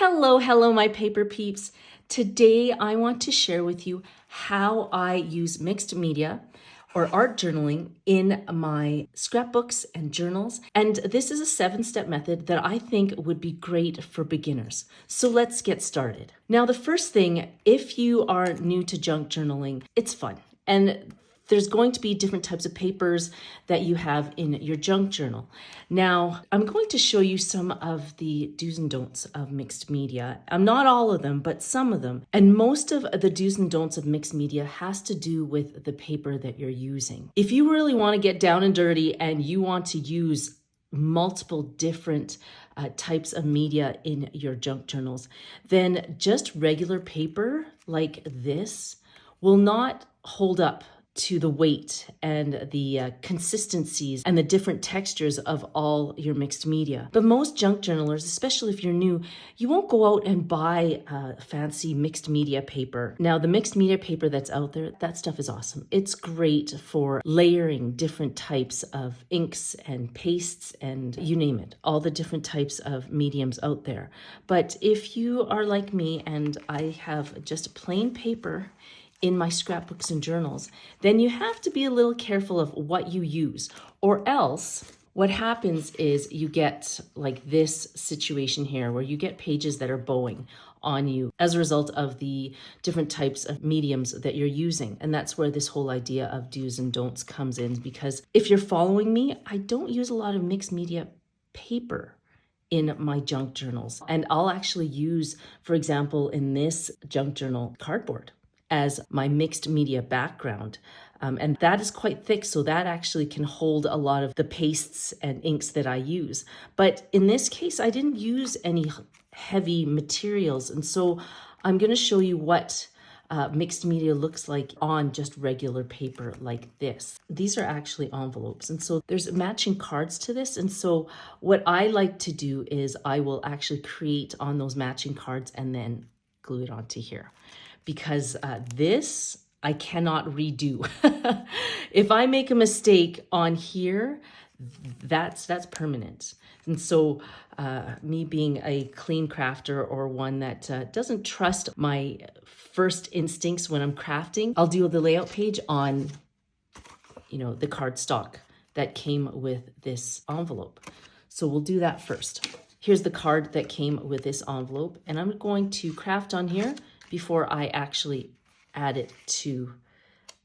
Hello, my paper peeps. Today I want to share with you how I use mixed media or art journaling in my scrapbooks and journals. And this is a 7-step method that I think would be great for beginners. So let's get started. Now, the first thing, if you are new to junk journaling, it's fun. And there's going to be different types of papers that you have in your junk journal. Now, I'm going to show you some of the do's and don'ts of mixed media. Not all of them, but some of them. And most of the do's and don'ts of mixed media has to do with the paper that you're using. If you really want to get down and dirty and you want to use multiple different types of media in your junk journals, then just regular paper like this will not hold up to the weight and the consistencies and the different textures of all your mixed media. But most junk journalers, especially if you're new, you won't go out and buy fancy mixed media paper. Now, the mixed media paper that's out there, that stuff is awesome. It's great for layering different types of inks and pastes and you name it, all the different types of mediums out there. But if you are like me and I have just plain paper in my scrapbooks and journals, then you have to be a little careful of what you use, or else what happens is you get like this situation here where you get pages that are bowing on you as a result of the different types of mediums that you're using. And that's where this whole idea of do's and don'ts comes in, because if you're following me, I don't use a lot of mixed media paper in my junk journals. And I'll actually use, for example, in this junk journal, cardboard as my mixed media background. And that is quite thick, so that actually can hold a lot of the pastes and inks that I use. But in this case, I didn't use any heavy materials. And so I'm gonna show you what mixed media looks like on just regular paper like this. These are actually envelopes. And so there's matching cards to this. And so what I like to do is I will actually create on those matching cards and then glue it onto here. Because this I cannot redo. If I make a mistake on here, that's permanent. And so me being a clean crafter or one that doesn't trust my first instincts when I'm crafting, I'll do the layout page on, the cardstock that came with this envelope. So we'll do that first. Here's the card that came with this envelope, and I'm going to craft on here before I actually add it to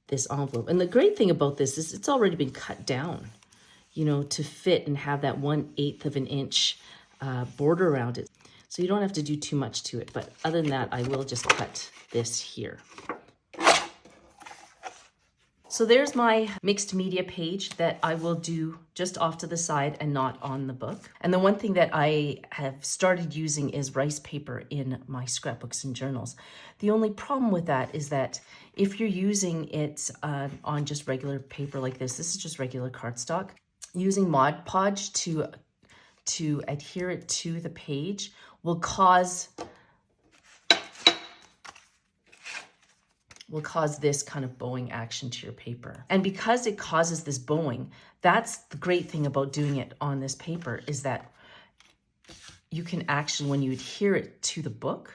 this envelope. And the great thing about this is it's already been cut down, to fit and have that 1/8 of an inch border around it. So you don't have to do too much to it. But other than that, I will just cut this here. So there's my mixed media page that I will do just off to the side and not on the book. And the one thing that I have started using is rice paper in my scrapbooks and journals. The only problem with that is that if you're using it on just regular paper like this is just regular cardstock, using Mod Podge to adhere it to the page will cause this kind of bowing action to your paper. And because it causes this bowing, that's the great thing about doing it on this paper is that you can actually, when you adhere it to the book,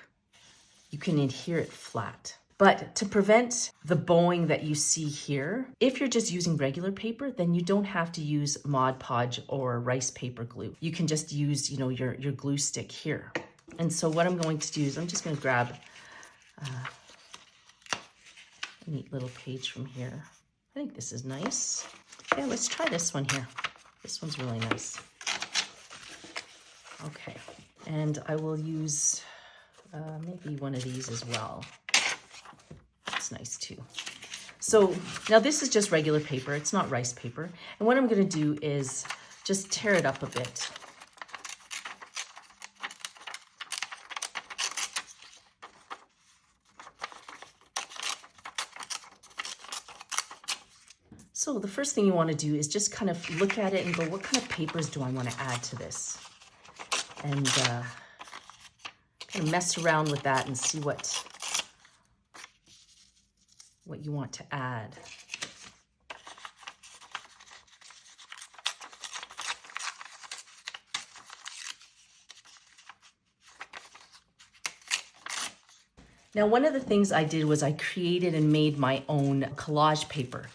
you can adhere it flat. But to prevent the bowing that you see here, if you're just using regular paper, then you don't have to use Mod Podge or rice paper glue. You can just use, your glue stick here. And so what I'm going to do is I'm just going to grab neat little page from here. I think this is nice. Yeah, let's try this one here. This one's really nice. Okay, and I will use maybe one of these as well. That's nice too. So now this is just regular paper. It's not rice paper. And what I'm gonna do is just tear it up a bit. So the first thing you want to do is just kind of look at it and go, what kind of papers do I want to add to this? And kind of mess around with that and see what you want to add. Now, one of the things I did was I created and made my own collage paper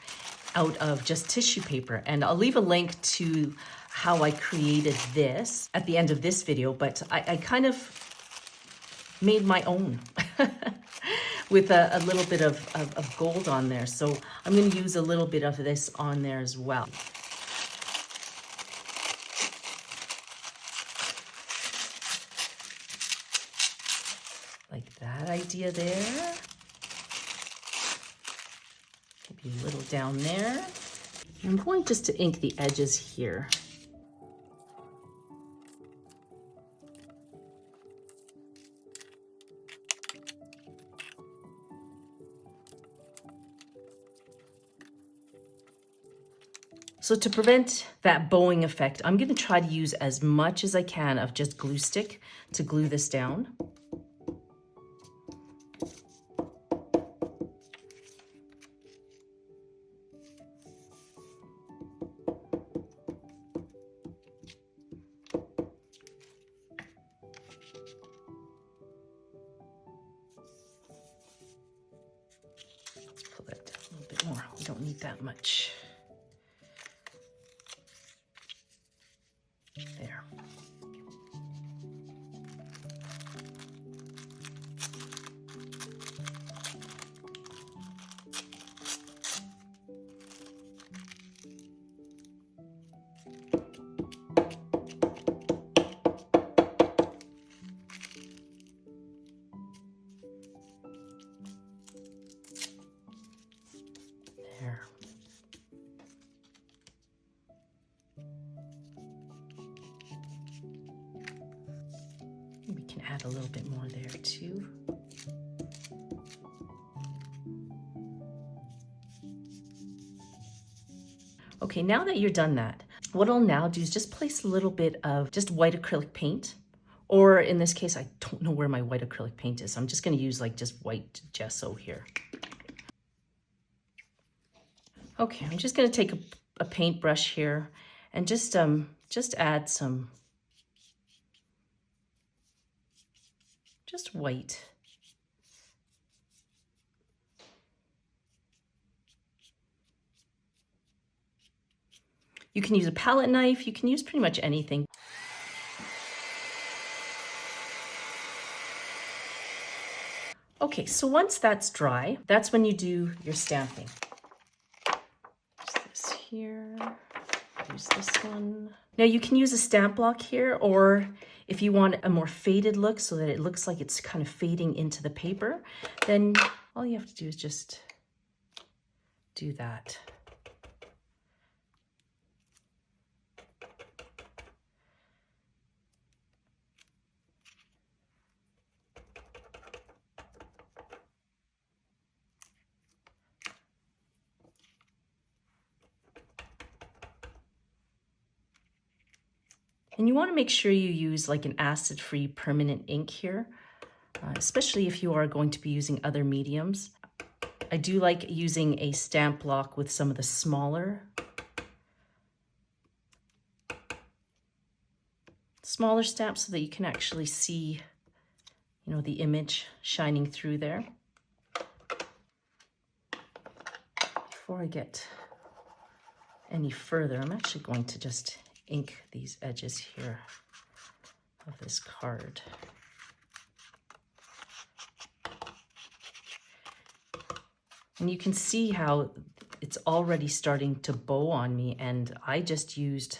out of just tissue paper. And I'll leave a link to how I created this at the end of this video, but I kind of made my own with a little bit of gold on there. So I'm going to use a little bit of this on there as well. Like that idea there. Maybe a little down there. I'm going just to ink the edges here. So to prevent that bowing effect, I'm going to try to use as much as I can of just glue stick to glue this down. Let's pull that down a little bit more. We don't need that much. There. There. We can add a little bit more there too. Okay, now that you're done that, what I'll now do is just place a little bit of just white acrylic paint, or in this case, I don't know where my white acrylic paint is. I'm just going to use like just white gesso here. Okay, I'm just going to take a paintbrush here and just add some just white. You can use a palette knife, you can use pretty much anything. Okay, so once that's dry, that's when you do your stamping. Use this here, use this one. Now you can use a stamp block here, or if you want a more faded look so that it looks like it's kind of fading into the paper, then all you have to do is just do that. And you want to make sure you use like an acid-free permanent ink here, especially if you are going to be using other mediums. I do like using a stamp block with some of the smaller stamps so that you can actually see, you know, the image shining through there. Before I get any further, I'm actually going to just ink these edges here of this card. And you can see how it's already starting to bow on me, and I just used,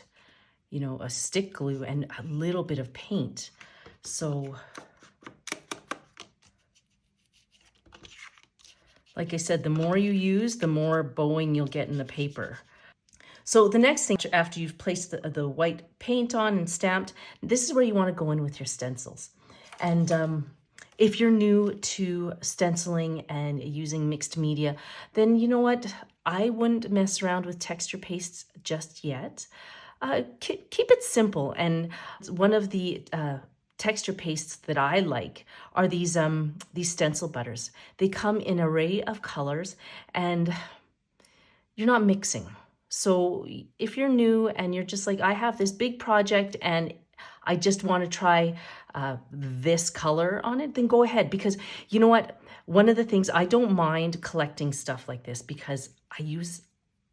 you know, a stick glue and a little bit of paint. So like I said, the more you use, the more bowing you'll get in the paper. So the next thing, after you've placed the white paint on and stamped, this is where you want to go in with your stencils. And if you're new to stenciling and using mixed media, then you know what? I wouldn't mess around with texture pastes just yet. Keep it simple. And one of the texture pastes that I like are these stencil butters. They come in an array of colors and you're not mixing. So if you're new and you're just like, I have this big project and I just want to try this color on it, then go ahead. Because you know what? One of the things, I don't mind collecting stuff like this because I use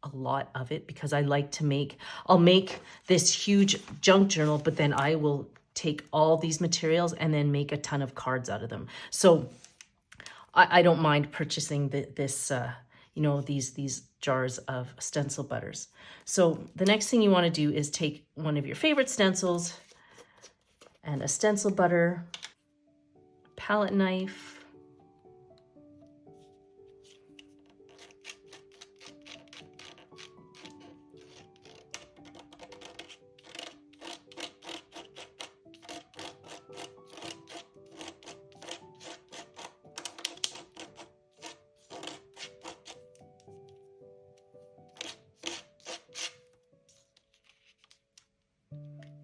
a lot of it, because I like to make, I'll make this huge junk journal, but then I will take all these materials and then make a ton of cards out of them. So I don't mind purchasing this, you know, these jars of stencil butters. So the next thing you want to do is take one of your favorite stencils and a stencil butter, palette knife,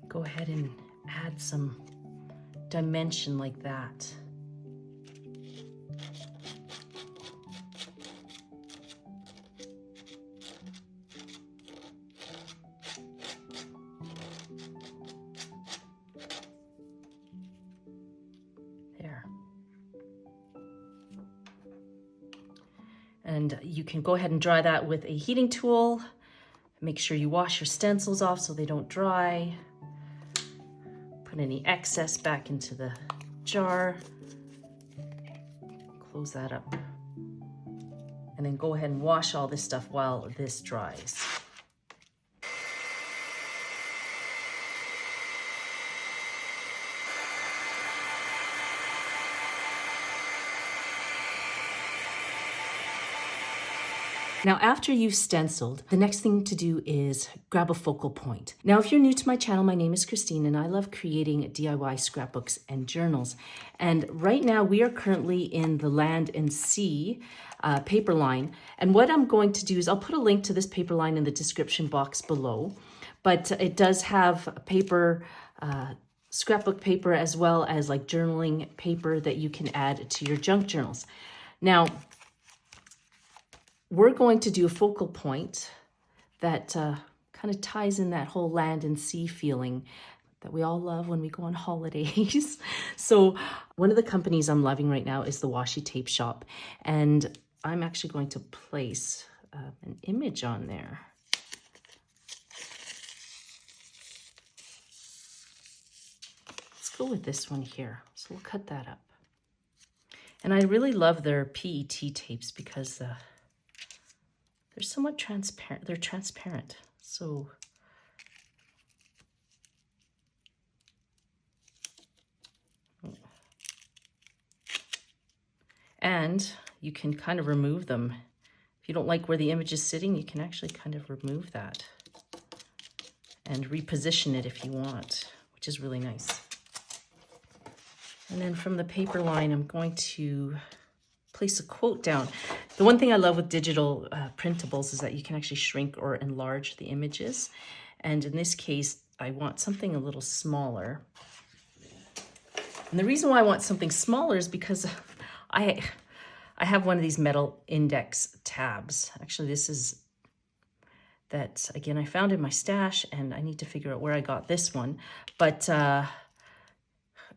go ahead and add some dimension like that. There. And you can go ahead and dry that with a heating tool. Make sure you wash your stencils off so they don't dry. Put any excess back into the jar. Close that up. And then go ahead and wash all this stuff while this dries. Now, after you've stenciled, the next thing to do is grab a focal point. Now, if you're new to my channel, my name is Christine and I love creating DIY scrapbooks and journals. And right now we are currently in the Land and Sea paper line. And what I'm going to do is I'll put a link to this paper line in the description box below, but it does have paper, scrapbook paper, as well as like journaling paper that you can add to your junk journals. Now, we're going to do a focal point that kind of ties in that whole land and sea feeling that we all love when we go on holidays. So one of the companies I'm loving right now is the Washi Tape Shop. And I'm actually going to place an image on there. Let's go with this one here. So we'll cut that up. And I really love their PET tapes because they're somewhat transparent. They're transparent. So and you can kind of remove them. If you don't like where the image is sitting, you can actually kind of remove that and reposition it if you want, which is really nice. And then from the paper line, I'm going to place a quote down. The one thing I love with digital printables is that you can actually shrink or enlarge the images. And in this case, I want something a little smaller. And the reason why I want something smaller is because I have one of these metal index tabs. Actually, this is that, again, I found in my stash and I need to figure out where I got this one. But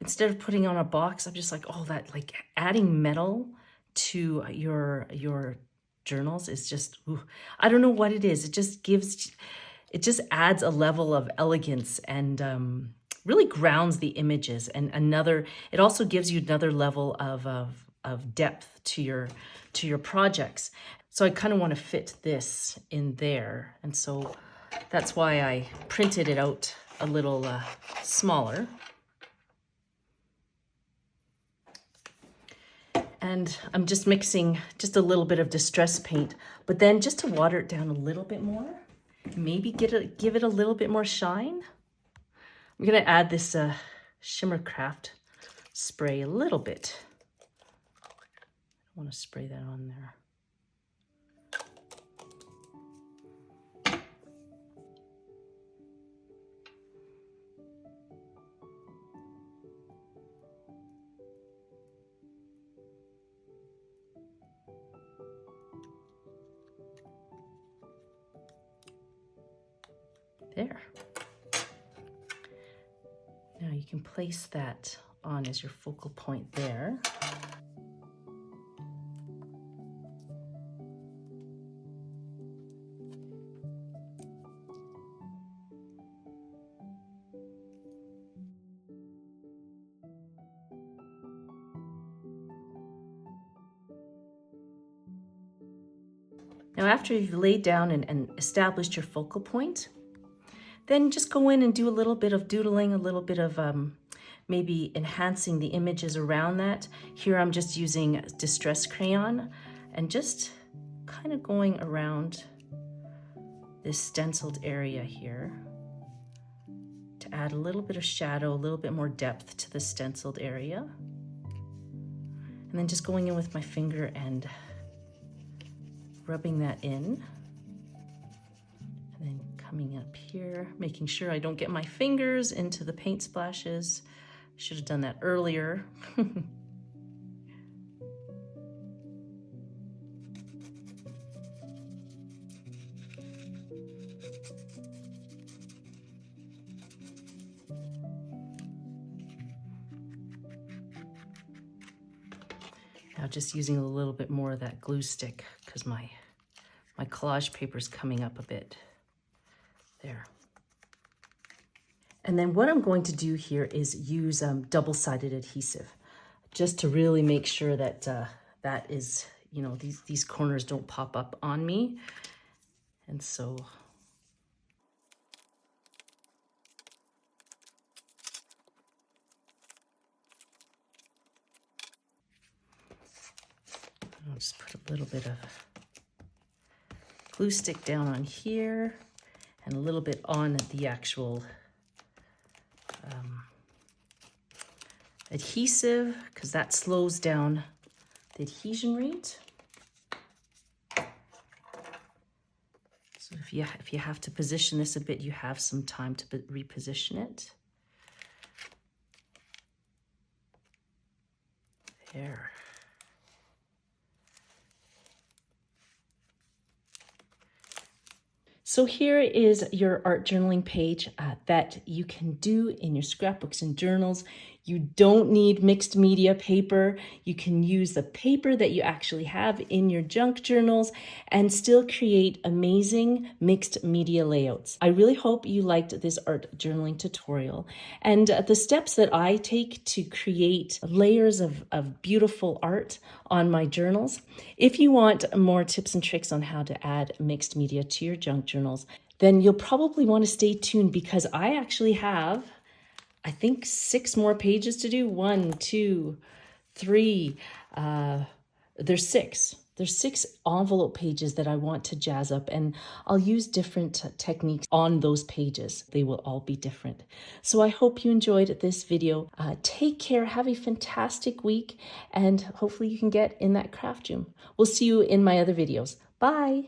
instead of putting on a box, I'm just like, oh, that like adding metal to your journals is just, ooh, I don't know what it is. It just adds a level of elegance and really grounds the images. And it also gives you another level of depth to your projects. So I kind of want to fit this in there. And so that's why I printed it out a little smaller. And I'm just mixing just a little bit of distress paint, but then just to water it down a little bit more, maybe give it a little bit more shine. I'm gonna add this Shimmer Craft spray a little bit. I want to spray that on there. There. Now can place that on as your focal point there. Now, after you've laid down and established your focal point, then just go in and do a little bit of doodling, a little bit of maybe enhancing the images around that. Here I'm just using Distress Crayon and just kind of going around this stenciled area here to add a little bit of shadow, a little bit more depth to the stenciled area. And then just going in with my finger and rubbing that in. And then coming up here, making sure I don't get my fingers into the paint splashes. Should have done that earlier. Now just using a little bit more of that glue stick because my collage paper is coming up a bit. There. And then what I'm going to do here is use double-sided adhesive just to really make sure that that is, you know, these corners don't pop up on me. And so I'll just put a little bit of glue stick down on here and a little bit on the actual adhesive, because that slows down the adhesion rate. So if you have to position this a bit, you have some time to reposition it. There. So here is your art journaling page that you can do in your scrapbooks and journals. You don't need mixed media paper. You can use the paper that you actually have in your junk journals and still create amazing mixed media layouts. I really hope you liked this art journaling tutorial and the steps that I take to create layers of beautiful art on my journals. If you want more tips and tricks on how to add mixed media to your junk journals, then you'll probably want to stay tuned because I actually have, I think, 6 more pages to do. 1, 2, 3. There's 6. There's 6 envelope pages that I want to jazz up, and I'll use different techniques on those pages. They will all be different. So I hope you enjoyed this video. Take care, have a fantastic week, and hopefully you can get in that craft room. We'll see you in my other videos. Bye.